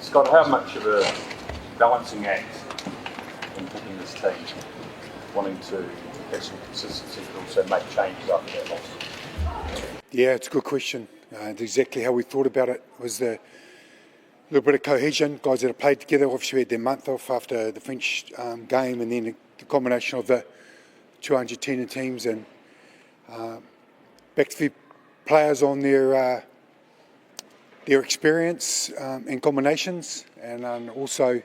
Scott, how much of a balancing act in picking this team, wanting to have some consistency but also make changes after that loss? Yeah, it's a good question. Exactly how we thought about it was the little bit of cohesion. Guys that have played together, obviously had their month off after the French game, and then the combination of the two Argentina teams and back to the players on their experience and combinations, and also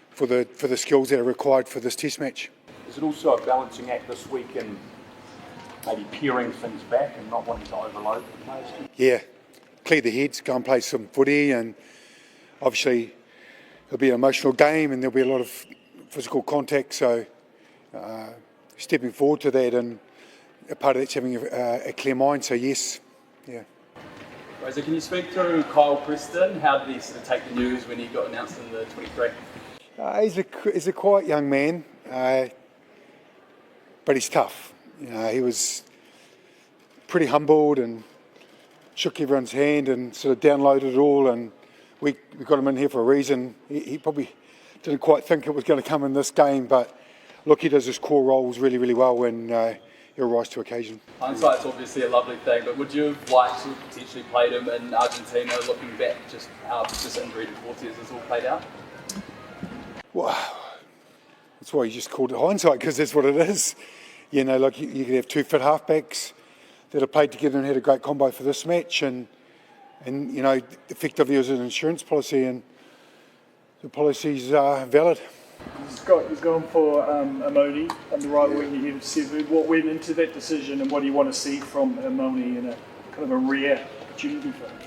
for the skills that are required for this test match. Is it also a balancing act this week in maybe peering things back and not wanting to overload the players? Yeah, clear the heads, go and play some footy, and obviously it'll be an emotional game and there'll be a lot of physical contact, so stepping forward to that, and a part of that's having a clear mind, so yes, yeah. Rosa, can you speak to Kyle Preston? How did he sort of take the news when he got announced in the 23? He's a quiet young man, but he's tough. He was pretty humbled and shook everyone's hand and sort of downloaded it all, and we got him in here for a reason. He probably didn't quite think it was going to come in this game, but look, he does his core roles really, really well, and he'll rise to occasion. Hindsight's obviously a lovely thing, but would you have liked to have potentially played him in Argentina, looking back just how this injury to Cortez has all played out? Well, that's why you just called it hindsight, because that's what it is. Like you could have two fit halfbacks that have played together and had a great combo for this match, and effectively it was an insurance policy, and the policy's valid. Scott, he's gone for Emoni on the right wing ahead of Savea. What went into that decision, and what do you want to see from Emoni in a kind of a rare opportunity for him?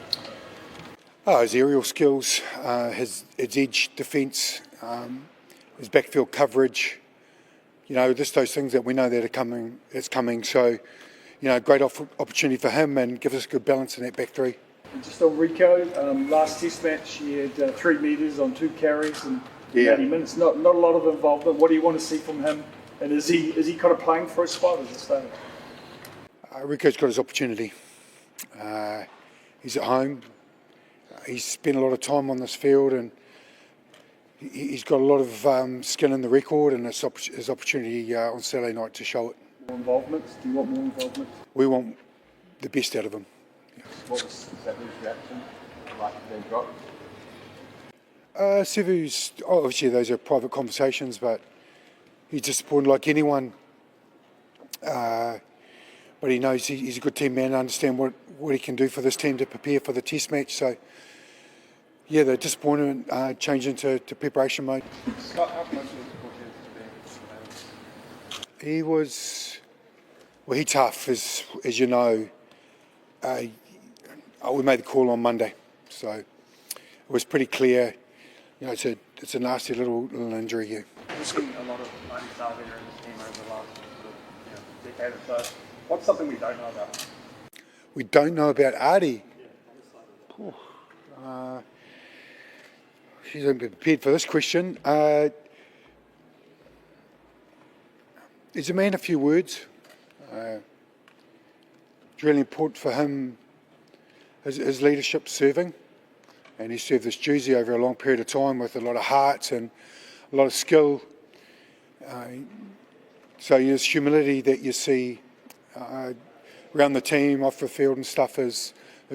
His aerial skills, his edge defence, his backfield coverage. Just those things that we know that are coming. It's coming. So, great opportunity for him, and gives us good balance in that back three. And just on Rico, last test match he had 3 metres on 2 carries and 80 minutes. Not a lot of involvement. What do you want to see from him? And is he kind of playing for a spot as a starter? Rico's got his opportunity. He's at home. He's spent a lot of time on this field, and he's got a lot of skin in the record, and his opportunity on Saturday night to show it. More involvement? Do you want more involvement? We want the best out of him. What was Savea's reaction like being dropped? Savea's, obviously those are private conversations, but he's disappointed like anyone. But he knows he's a good team man, understand what he can do for this team to prepare for the test match. So, yeah, they're disappointed, change into preparation mode. Scott, how close was Cortez to being? He was, well, he's tough, as you know. We made the call on Monday, so it was pretty clear. It's a nasty little injury here. We've seen a lot of Ardie Savea in this team over the last decade or so. What's something we don't know about? We don't know about Ardie. She's not prepared for this question. He's a man of few words. It's really important for him, his leadership serving, and he served this jersey over a long period of time with a lot of heart and a lot of skill. So his humility that you see around the team, off the field and stuff is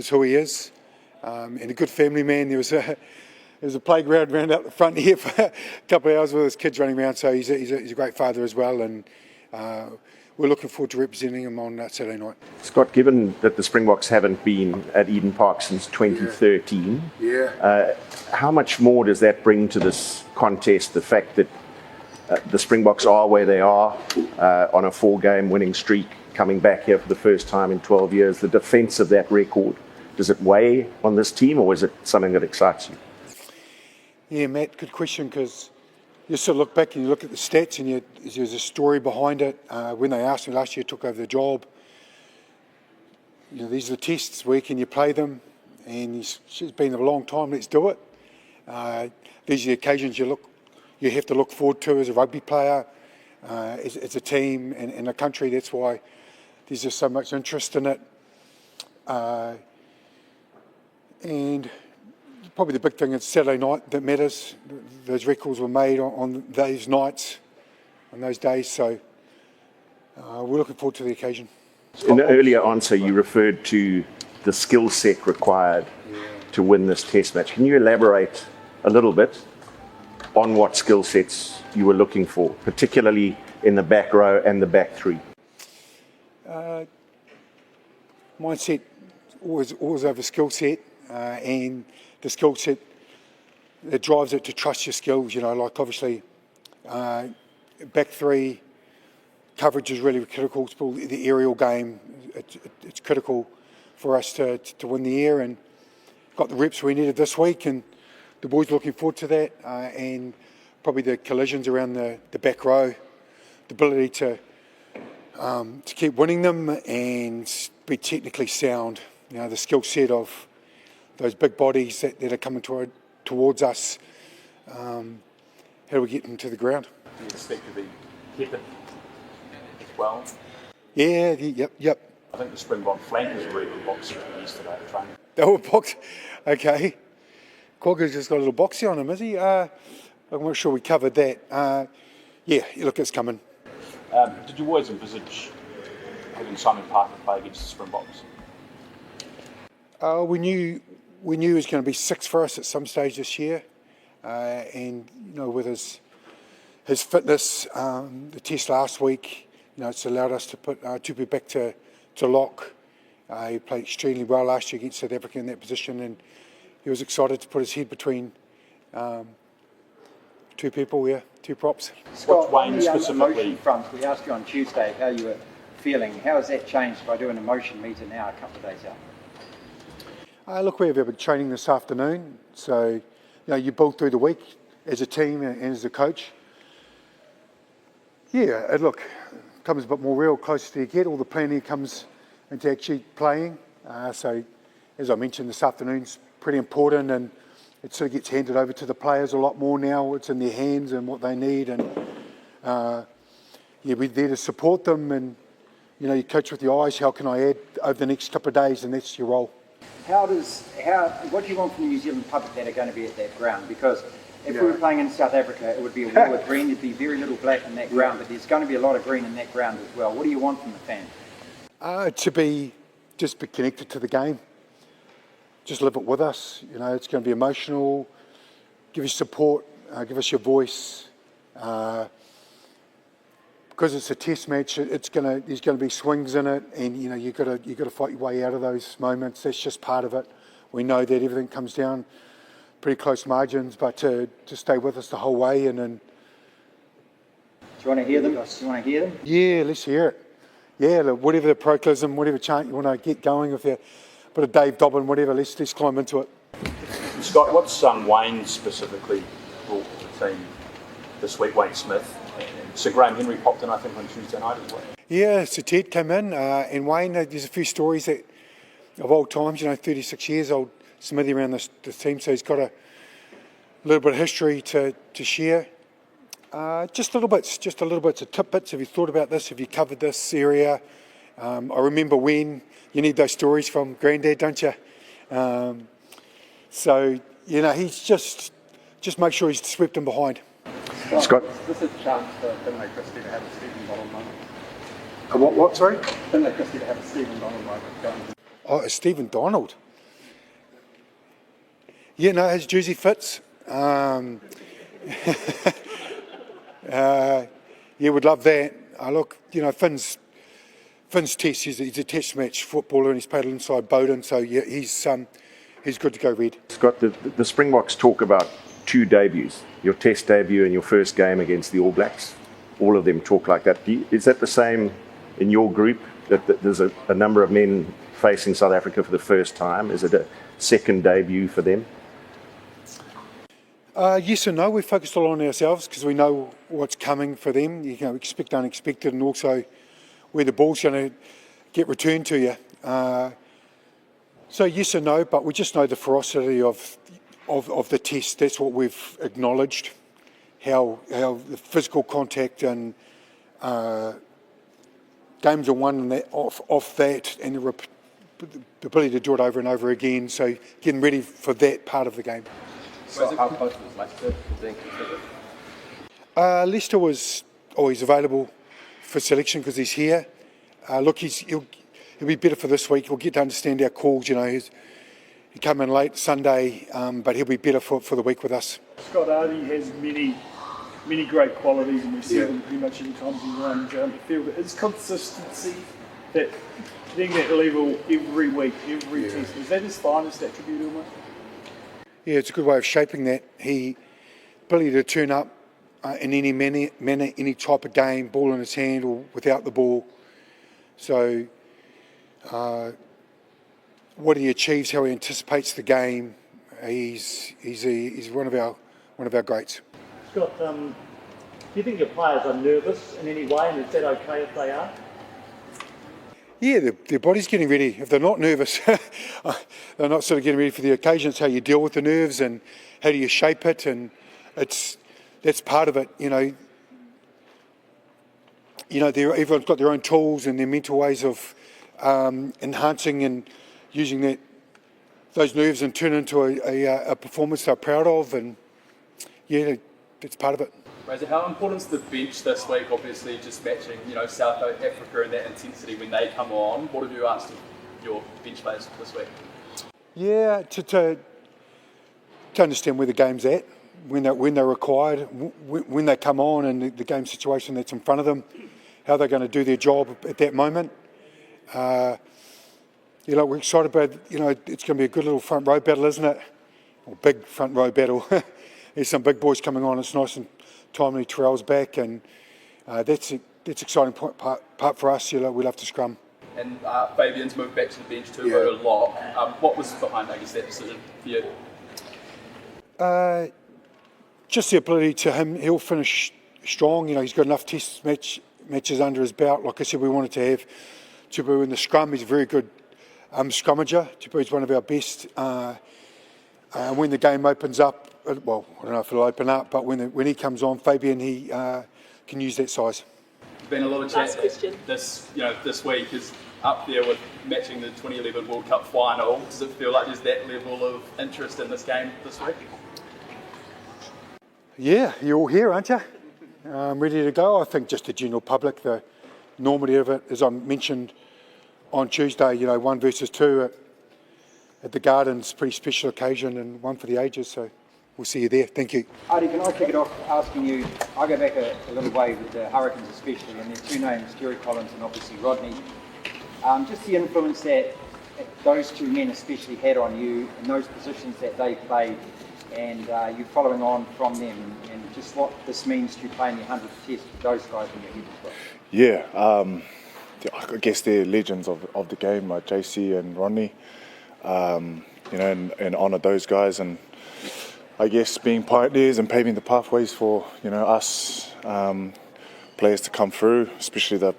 who he is. And a good family man. There was a playground round out the front here for a couple of hours with his kids running around, so he's a great father as well, and we're looking forward to representing him on Saturday night. Scott, given that the Springboks haven't been at Eden Park since 2013, how much more does that bring to this contest, the fact that the Springboks are where they are on a 4-game winning streak, coming back here for the first time in 12 years, the defence of that record, does it weigh on this team, or is it something that excites you? Yeah, Matt, good question, because you sort of look back and you look at the stats, and there's a story behind it. When they asked me last year, I took over the job. These are the tests, where can you play them? And it's been a long time, let's do it. These are the occasions you have to look forward to as a rugby player, as a team and a country. That's why there's just so much interest in it. And probably the big thing is Saturday night that matters. Those records were made on those nights, on those days, so we're looking forward to the occasion. In the earlier answer, you referred to the skill set required to win this test match. Can you elaborate a little bit on what skill sets you were looking for, particularly in the back row and the back three? Mindset always over skill set, and the skill set that drives it to trust your skills. Like obviously back three coverage is really critical. The aerial game, it's critical for us to win the air, and got the reps we needed this week, and the boys looking forward to that, and probably the collisions around the back row, the ability to keep winning them and be technically sound. The skill set of those big bodies that are coming towards us. How do we get them to the ground? Do you expect to be kept as well? Yeah, yep. I think the Springbok flankers were even boxing yesterday at training. They were box. Okay. Quagga's just got a little boxy on him, is he? I'm not sure we covered that. Yeah, look, it's coming. Did you always envisage having Simon Parker play against the Springboks? We knew it was going to be 6 for us at some stage this year, and with his fitness, the test last week, it's allowed us to put Tupou back to lock. He played extremely well last year against South Africa in that position, and he was excited to put his head between two people, two props. Scott, Wayne on the specifically? emotion front, we asked you on Tuesday how you were feeling. How has that changed by doing an emotion meter now a couple of days out? Look, we have a big training this afternoon, so you build through the week as a team and as a coach. Yeah, it comes a bit more real closer to you get. All the planning comes into actually playing. So, as I mentioned, this afternoon's pretty important, and it sort of gets handed over to the players a lot more now. It's in their hands and what they need, and we're there to support them. And you coach with your eyes. How can I add over the next couple of days? And that's your role. What do you want from the New Zealand public that are going to be at that ground? Because if we were playing in South Africa, it would be a wall of green. There'd be very little black in that ground, but there's going to be a lot of green in that ground as well. What do you want from the fans? To be connected to the game. Just live it with us. It's going to be emotional. Give us support. Give us your voice. Because it's a test match, there's going to be swings in it, and you've got to fight your way out of those moments. That's just part of it. We know that everything comes down pretty close margins, but to stay with us the whole way, and then. Do you want to hear them? Yeah, let's hear it. Yeah, look, whatever the proclamation, whatever chant you want to get going, if you put a Dave Dobbin, whatever, let's climb into it. Scott, what's Wayne specifically brought to the team this week? Wayne Smith. So Graham Henry popped in, I think, on Tuesday night as well. Yeah, so Ted came in, and Wayne, there's a few stories of old times, 36 years old, Smithy around the team, so he's got a little bit of history to share. Just little bits of tidbits. Have you thought about this? Have you covered this area? I remember when. You need those stories from Granddad, don't you? So, he's just make sure he's swept him behind. Scott? Is this a chance for Finlay Christie to have a Stephen Donald moment? What, sorry? Finlay Christie to have a Stephen Donald moment. Oh, Stephen Donald. His jersey fits. Would love that. Look, Finn's test. He's a test match footballer, and he's played inside Bowden, so he's good to go red. Scott, the Springboks talk about 2 debuts, your test debut and your first game against the All Blacks. All of them talk like that. Is that the same in your group, that there's a number of men facing South Africa for the first time? Is it a second debut for them? Yes and no. We focused a lot on ourselves because we know what's coming for them. Expect unexpected, and also where the ball's going to get returned to you. So yes and no, but we just know the ferocity of the test. That's what we've acknowledged. How the physical contact and games are won off that, and the the ability to do it over and over again. So getting ready for that part of the game. So how close was Leicester being considered? Leicester was always available for selection because he's here. Look, he'll be better for this week. He'll get to understand our calls. You know, he came in late Sunday, but he'll be better for the week with us. Scott Ardie has many great qualities, and we see them pretty much every time he runs out the field. It's consistency that getting that level every week, every test. Is that his finest attribute almost? Yeah, it's a good way of shaping that. He ability to turn up in any manner, any type of game, ball in his hand or without the ball. So what he achieves, how he anticipates the game, he's one of our greats. Scott, do you think your players are nervous in any way, and is that okay if they are? Yeah, their body's getting ready. If they're not nervous, they're not sort of getting ready for the occasion. It's how you deal with the nerves and how do you shape it, and that's part of it. You know, everyone's got their own tools and their mental ways of enhancing and using those nerves and turn into a performance they're proud of, and yeah, that's part of it. Razor, how important is the bench this week? Obviously, just matching, South Africa and that intensity when they come on. What have you asked of your bench players this week? Yeah, to understand where the game's at, when they're required, when they come on, and the game situation that's in front of them, how they're going to do their job at that moment. We're excited about. It's going to be a good little front row battle, isn't it? Or big front row battle. There's some big boys coming on. It's nice and timely. Terrell's back, and that's exciting part for us. We love to scrum. And Fabian's moved back to the bench too a lot. What was behind, I guess, that decision for you? Just the ability to him. He'll finish strong. He's got enough test matches under his belt. Like I said, we wanted to have Tupou in the scrum. He's a very good scrummager. Tupou's one of our best. When the game opens up, well, I don't know if it'll open up, but when he comes on, Fabian, he can use that size. There's been a lot of chat this week is up there with matching the 2011 World Cup final. Does it feel like there's that level of interest in this game this week? Yeah, you're all here, aren't you? Ready to go. I think just the general public, the enormity of it, as I mentioned on Tuesday, 1 versus 2 at the Gardens, pretty special occasion, and one for the ages, so we'll see you there. Thank you. Ardie, can I kick it off asking you, I go back a little way with the Hurricanes especially, and there's two names, Kerry Collins and obviously Rodney. Just the influence that those two men especially had on you in those positions that they played, and you following on from them, and just what this means to playing your 100th test with those guys in your head as well. Yeah, I guess they're legends of the game, like JC and Rodney. And honour those guys, and I guess being pioneers and paving the pathways for us players to come through, especially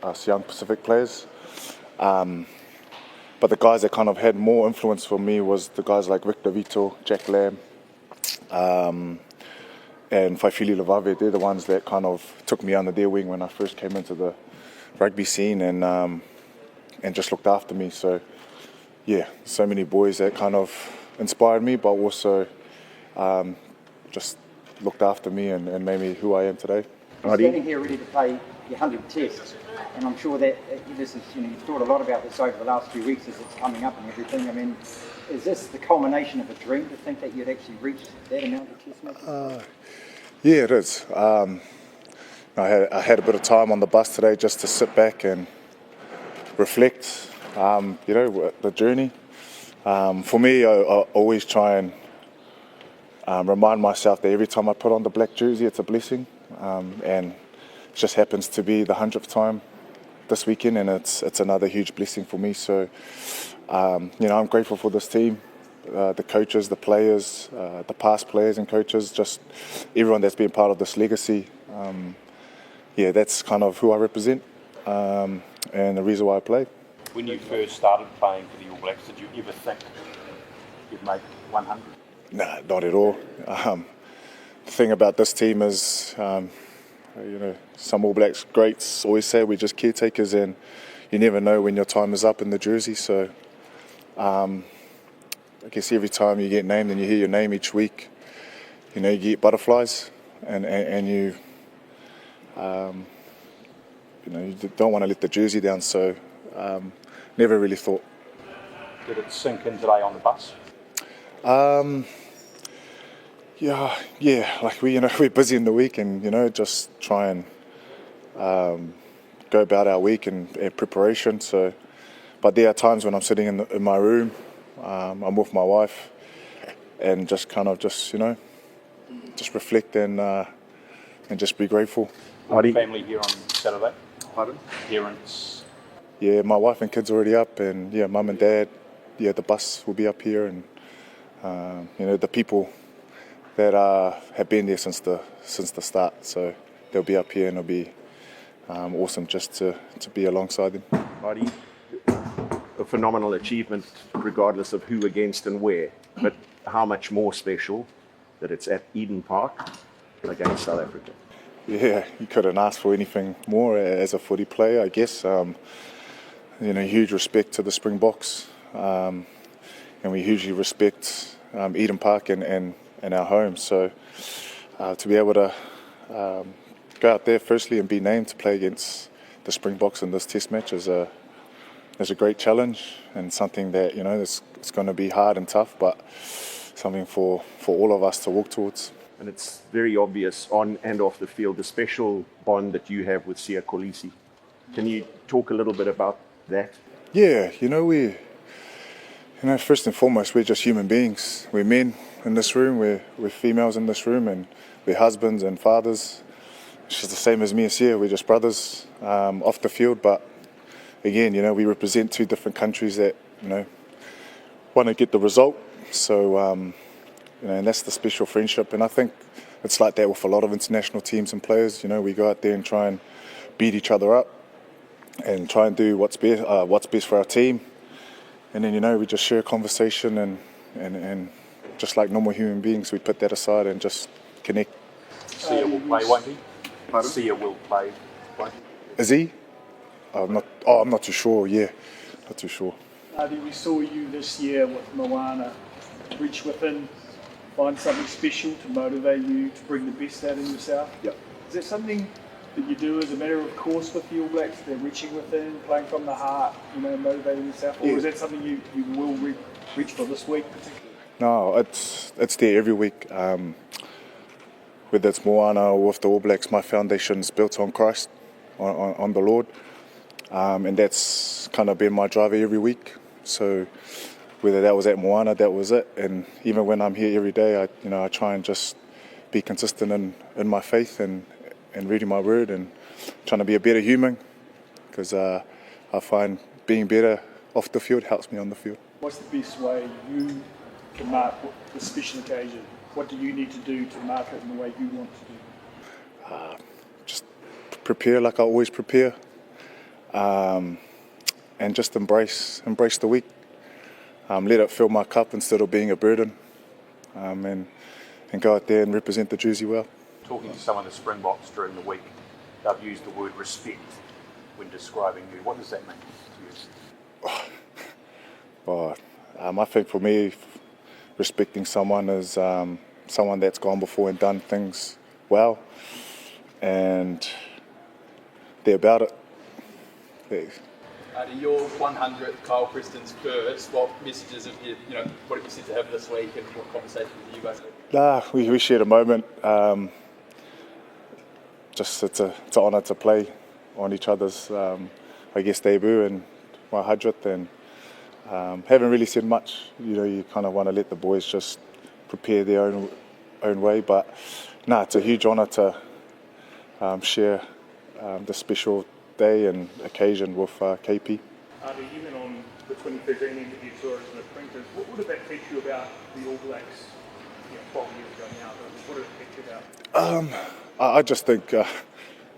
us young Pacific players. But the guys that kind of had more influence for me was the guys like Victor Vito, Jack Lamb, and Faifili Lavave. They're the ones that kind of took me under their wing when I first came into the rugby scene, and just looked after me. So yeah, so many boys that kind of inspired me, but also just looked after me and made me who I am today. You're standing here ready to play your 100th test, and I'm sure that this is, you've thought a lot about this over the last few weeks as it's coming up and everything. I mean, is this the culmination of a dream to think that you'd actually reached that amount of test matches? Yeah, it is. I had a bit of time on the bus today just to sit back and reflect, the journey. For me, I always try and remind myself that every time I put on the black jersey, it's a blessing. And it just happens to be the 100th time this weekend, and it's another huge blessing for me. So, I'm grateful for this team, the coaches, the players, the past players and coaches, just everyone that's been part of this legacy. That's kind of who I represent, and the reason why I play. When you first started playing for the All Blacks, did you ever think you'd make 100? No, not at all. The thing about this team is, some All Blacks greats always say we're just caretakers, and you never know when your time is up in the jersey. So I guess every time you get named and you hear your name each week, you know, you get butterflies, and you don't want to let the jersey down. So never really thought. Did it sink in today on the bus? Yeah. Like we're busy in the week, and just try and go about our week and preparation. So, but there are times when I'm sitting in my room, I'm with my wife, and just reflect and just be grateful. Family here on Saturday. Pardon? Parents. Yeah, my wife and kids are already up, and mum and dad. Yeah, the bus will be up here, and the people that have been there since the start. So they'll be up here, and it'll be awesome just to be alongside them. Ardie, a phenomenal achievement regardless of who against and where, but how much more special that it's at Eden Park against South Africa. Yeah, you couldn't ask for anything more as a footy player, I guess. Huge respect to the Springboks, and we hugely respect Eden Park and our home. So to be able to go out there firstly and be named to play against the Springboks in this Test match is a great challenge, and something that it's going to be hard and tough, but something for all of us to walk towards. And it's very obvious on and off the field, the special bond that you have with Siya Kolisi. Can you talk a little bit about that? Yeah, first and foremost, we're just human beings. We're men in this room, we're females in this room, and we're husbands and fathers. She's the same as me and Siya, we're just brothers off the field. But again, we represent two different countries that, want to get the result. So, and that's the special friendship. And I think it's like that with a lot of international teams and players. We go out there and try and beat each other up and try and do what's best for our team. And then, we just share a conversation and just like normal human beings, we put that aside and just connect. Siya will play, won't he? Pardon? Siya will play, won't he? Is he? I'm not too sure. Yeah, not too sure. Ardie, we saw you this year with Moana reach within, find something special to motivate you to bring the best out of yourself. Yep. Is there something that you do as a matter of course with the All Blacks? They're reaching within, playing from the heart, motivating yourself, or is that something you will reach for this week particularly? No, it's there every week. Whether it's Moana or with the All Blacks, my foundation is built on Christ, on the Lord, and that's kind of been my driver every week. So whether that was at Moana, that was it. And even when I'm here every day, I try and just be consistent in my faith and reading my word and trying to be a better human, because I find being better off the field helps me on the field. What's the best way you can mark the special occasion? What do you need to do to mark it in the way you want to do? Just prepare like I always prepare, and just embrace the week. Let it fill my cup instead of being a burden, and go out there and represent the jersey well. Talking to some of the Springboks during the week, they've used the word respect when describing you. What does that mean to you? I think for me, respecting someone is someone that's gone before and done things well, and they're about it. Your 100th Kyle Preston's first, what messages have you, what have you said to him this week, and what conversations have you guys had? We shared a moment. Just it's an honour to play on each other's, debut and my 100th, and haven't really said much. You kind of want to let the boys just prepare their own way, but it's a huge honour to share the special day and occasion with KP. Ardie, even on the 2013 interview tour as an apprentice, what would that teach you about the All Blacks 12 years ago now? What did it teach you about? I just think, I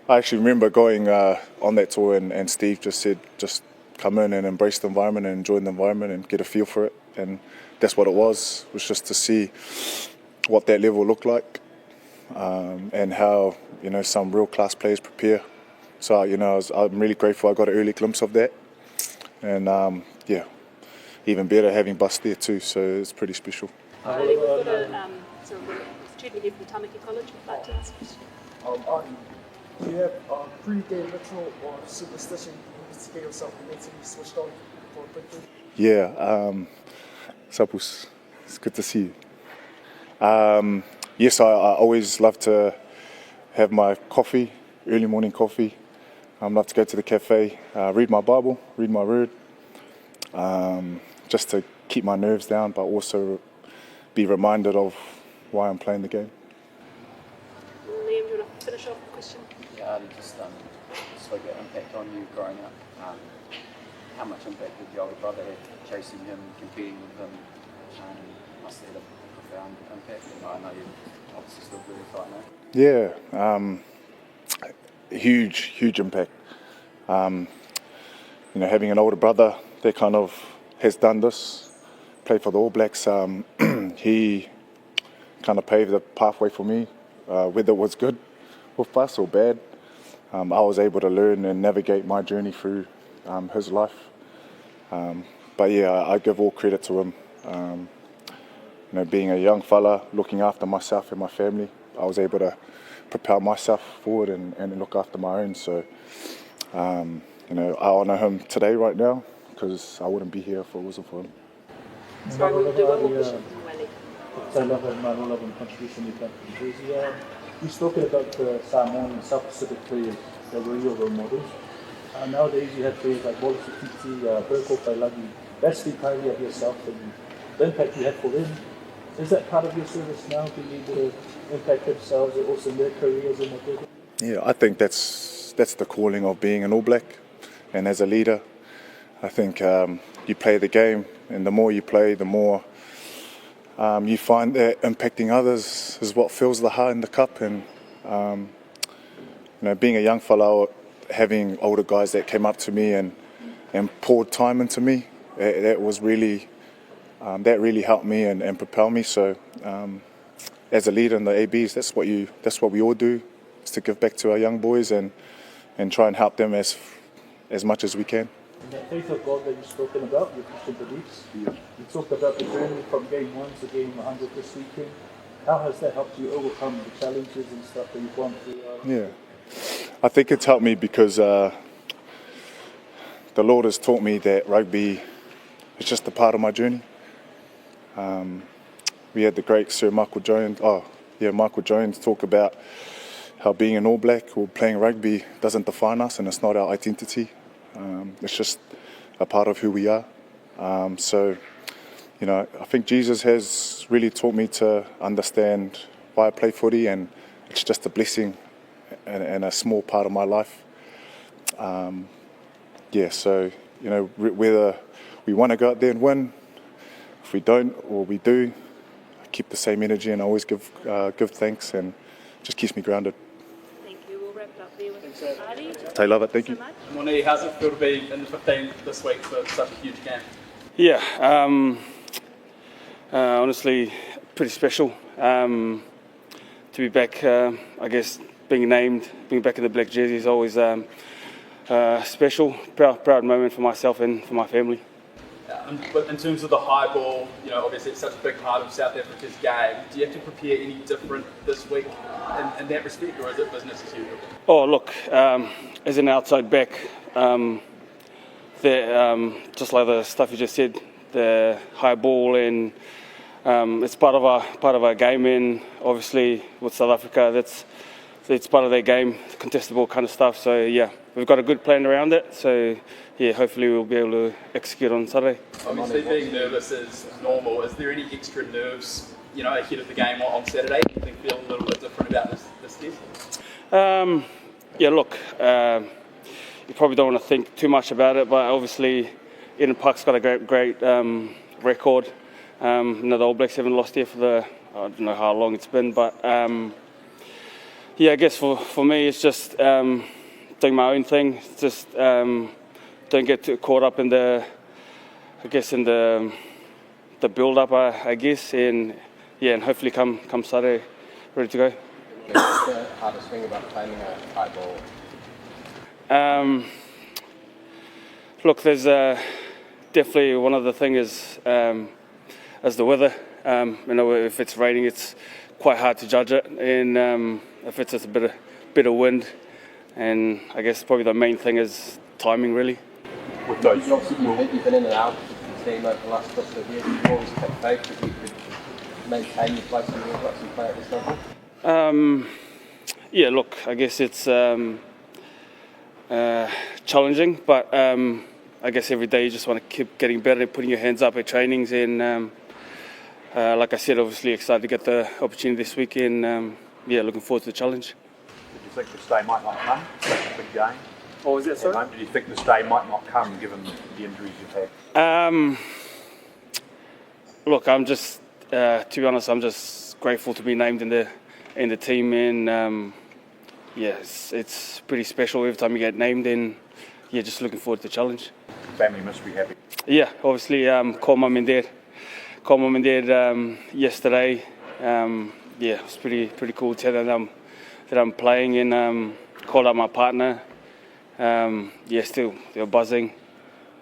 actually remember going on that tour and Steve just said, just come in and embrace the environment and enjoy the environment and get a feel for it. And that's what it was just to see what that level looked like, and how, some real class players prepare So, I'm really grateful I got an early glimpse of that. And, even better having Bus there too, so it's pretty special. Ardie, we've got a student here from Tamaki College who'd like to ask a question. Ardie, do you have a pre-game ritual or superstition to get yourself mentally switched on for a breakthrough? Yeah, Sapus, it's good to see you. Yes, I always love to have my coffee, early morning coffee. I love to go to the cafe, read my Bible, read my word, just to keep my nerves down, but also be reminded of why I'm playing the game. Liam, do you want to finish off the question? Yeah, just spoke about impact on you growing up. How much impact did your older brother have chasing him, competing with him? Must have had a profound impact. I know you're obviously still very tight now. Yeah, huge impact. Having an older brother that kind of has done this, played for the All Blacks, he kind of paved the pathway for me, whether it was good with us or bad. I was able to learn and navigate my journey through his life. But yeah, I give all credit to him. Being a young fella, looking after myself and my family, I was able to propel myself forward and look after my own. So, I honour him today, right now, because I wouldn't be here if it wasn't for him. Sorry, we'll do one more question from Wally. I love and I love and contribution you've done from Jersey. You've spoken about the Samoan and South Pacific players that were your role models. Nowadays you have players like Wallace Titi, Berko Pailagi, Wesley Kylie of yourself, and the impact you have for them. Is that part of your service now, being able to impact themselves and also their careers and whatever? Yeah, I think that's the calling of being an All Black. And as a leader, I think you play the game, and the more you play, the more you find that impacting others is what fills the heart in the cup. And being a young fellow, having older guys that came up to me and poured time into me, that was really that really helped me and propelled me. So as a leader in the ABs, that's what we all do, is to give back to our young boys and try and help them as much as we can. And that faith of God that you've spoken about, your Christian beliefs, you talked about the journey from game 1 to game 100 this weekend. How has that helped you overcome the challenges and stuff that you've gone through? Yeah, I think it's helped me because the Lord has taught me that rugby is just a part of my journey. We had the great Sir Michael Jones talk about how being an All Black or playing rugby doesn't define us, and it's not our identity. It's just a part of who we are. So, I think Jesus has really taught me to understand why I play footy, and it's just a blessing and a small part of my life. So, whether we want to go out there and win, if we don't or we do, I keep the same energy and I always give thanks, and it just keeps me grounded. Thank you. We'll wrap it up there with Ardie. I love it. Thank you. Emoni, how's it feel to be in the 15 this week for such a huge game? Yeah, honestly, pretty special to be back. I guess being back in the black jersey is always special, proud moment for myself and for my family. But in terms of the high ball, obviously it's such a big part of South Africa's game. Do you have to prepare any different this week in that respect, or is it business as usual? Oh, look, as an outside back, just like the stuff you just said, the high ball, and it's part of our game. And obviously with South Africa, it's part of their game, contested ball kind of stuff. So yeah, we've got a good plan around it. So yeah, hopefully we'll be able to execute on Saturday. Obviously being nervous is normal. Is there any extra nerves, ahead of the game on Saturday? Do you think feel a little bit different about this test? You probably don't want to think too much about it, but obviously Eden Park's got a great record. The All Blacks haven't lost here for I don't know how long it's been, but I guess for me it's just doing my own thing. Just don't get too caught up in the build-up, I guess, and hopefully come Saturday ready to go. What's the hardest thing about playing a high ball? Look, there's definitely one of the things is the weather. You know, if it's raining, it's quite hard to judge it, and if it's just a bit of wind, and I guess probably the main thing is timing, really. With those, you've been in and out of the team over the last couple of years. You've always kept faith that you could maintain your place in the All Blacks and play at this level. Yeah, look, I guess it's challenging, but I guess every day you just want to keep getting better and putting your hands up at trainings, and like I said, obviously excited to get the opportunity this week, and yeah, looking forward to the challenge. did you think this day might not come? Such a big game. What was that, sorry? Did you think this day might not come given the injuries you've had? Look, I'm just, to be honest, I'm just grateful to be named in the team, and yeah, it's pretty special every time you get named, and yeah, just looking forward to the challenge. Family must be happy. Yeah, obviously, called mum and dad yesterday. Yeah, it was pretty cool to tell them that I'm playing, and called out my partner. Yeah, still they're buzzing.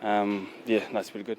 Yeah, that's pretty good.